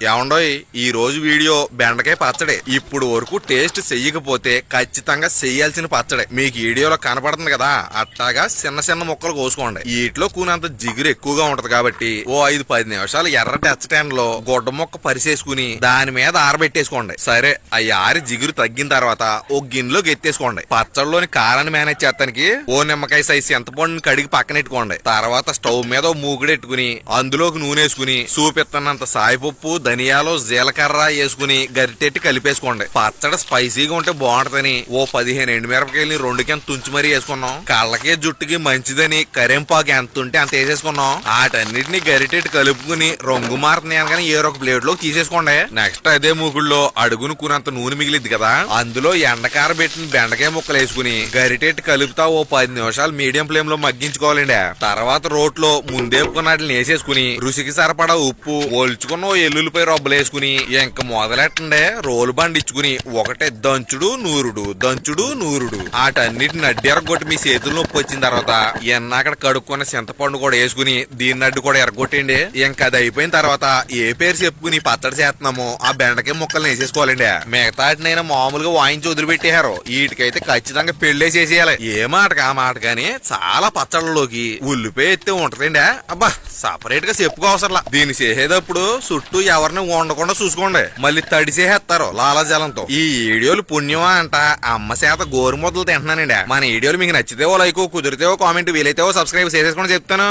ఏమండోయ్ ఈ రోజు వీడియో బెండకాయ పచ్చడే. ఇప్పుడు వరకు టేస్ట్ చెయ్యకపోతే ఖచ్చితంగా చెయ్యాల్సిన పచ్చడే. మీకు వీడియోలో కనపడుతుంది కదా, అట్టాగా చిన్న చిన్న ముక్కలు కోసుకోండి. వీటిలో కూనంత జిగురు ఎక్కువగా ఉంటది కాబట్టి ఓ 5-10 నిమిషాలు ఎర్ర టచ్ టెన్ లో గొడ్డ ముక్క పరిసేసుకుని దాని మీద ఆరబెట్టేసుకోండి. సరే ఆ ఆరి జిగురు తగ్గిన తర్వాత ఓ గిన్నెలోకి ఎత్తేసుకోండి. పచ్చడిలోని కారాన్ని మేనేజ్ చేస్తానికి ఓ నిమ్మకాయ సైజ్ చింతపండుని కడిగి పక్కనెట్టుకోండి. తర్వాత స్టవ్ మీద ఓ మూగుడెట్టుకుని అందులోకి నూనె వేసుకుని చూపిస్తున్నంత సాయిపప్పు, ధనియాలు, జీలకర్ర వేసుకుని గరిటెట్టి కలిపేసుకోండి. పచ్చడి స్పైసీగా ఉంటే బాగుంటదని ఓ 15 ఎండుమిరపకాయలని 2 కింద తుంచి మరీ వేసుకున్నాం. కళ్ళకి జుట్టుకి మంచిదని కరెంపాకు ఎంత ఉంటే అంత వేసేసుకున్నాం. వాటన్నిటిని గరిటెట్టి కలుపుకుని రంగు మారుతున్నాయి అనగానే ఏరొక ప్లేట్ లోకి తీసేసుకోండి. నెక్స్ట్ అదే మూకుల్లో అడుగును కూనంత నూనె మిగిలిద్ది కదా, అందులో ఎండకార పెట్టిన బెండకాయ ముక్కలు వేసుకుని గరిటెట్టి కలుపుతా ఓ 10 నిమిషాలు మీడియం ఫ్లేమ్ లో మగ్గించుకోవాలండి. తర్వాత రోట్లో ముందేపుకున్నట్లని వేసేసుకుని రుచికి సరిపడా ఉప్పు, ఒల్చుకున్న ఓ ఎల్లుల్లిపై రొబ్బలేసుకుని ఇంక మొదలెట్టండి. రోలు బండి ఇచ్చుకుని ఒకటే దంచుడు నూరుడు, దంచుడు నూరుడు. వాటన్నిటిని అడ్డు ఎరగొట్టి మీ చేతులు నొప్పి వచ్చిన తర్వాత అక్కడ కడుక్కున్న చింతపండు కూడా వేసుకుని దీన్ని అడ్డు కూడా ఎరగొట్టండి. ఇంక అది అయిపోయిన తర్వాత ఏ పేరు చెప్పుకుని పచ్చడి చేస్తున్నామో ఆ బెండకాయ ముక్కల్ని వేసేసుకోవాలండి. మిగతాటినైనా మామూలుగా వాయించి వదిలిపెట్టేశారు, వీటికైతే ఖచ్చితంగా పెళ్లే చేసేయాలి. ఏ మాటకి ఆ మాట కానీ చాలా పచ్చళ్ళలోకి ఉల్లిపాయ ఎత్తే ఉంటదండి. అబ్బా సపరేట్ గా చెప్పుకోవసరలా. దీన్ని చేసేటప్పుడు చుట్టూ ఎవరిని ఉండకుండా చూసుకోండి, మళ్ళీ తడిసేస్తారు లాలాజలంతో. ఈ వీడియోలు పుణ్యమా అంట అమ్మ చేత గోరు ముద్దలు తింటున్నానండి. మన వీడియోలు మీకు నచ్చితే ఓ లైక్, కుదిరితే ఓ కామెంట్, వీలైతే ఓ సబ్స్క్రైబ్ చేసేసుకొని చెప్తాను.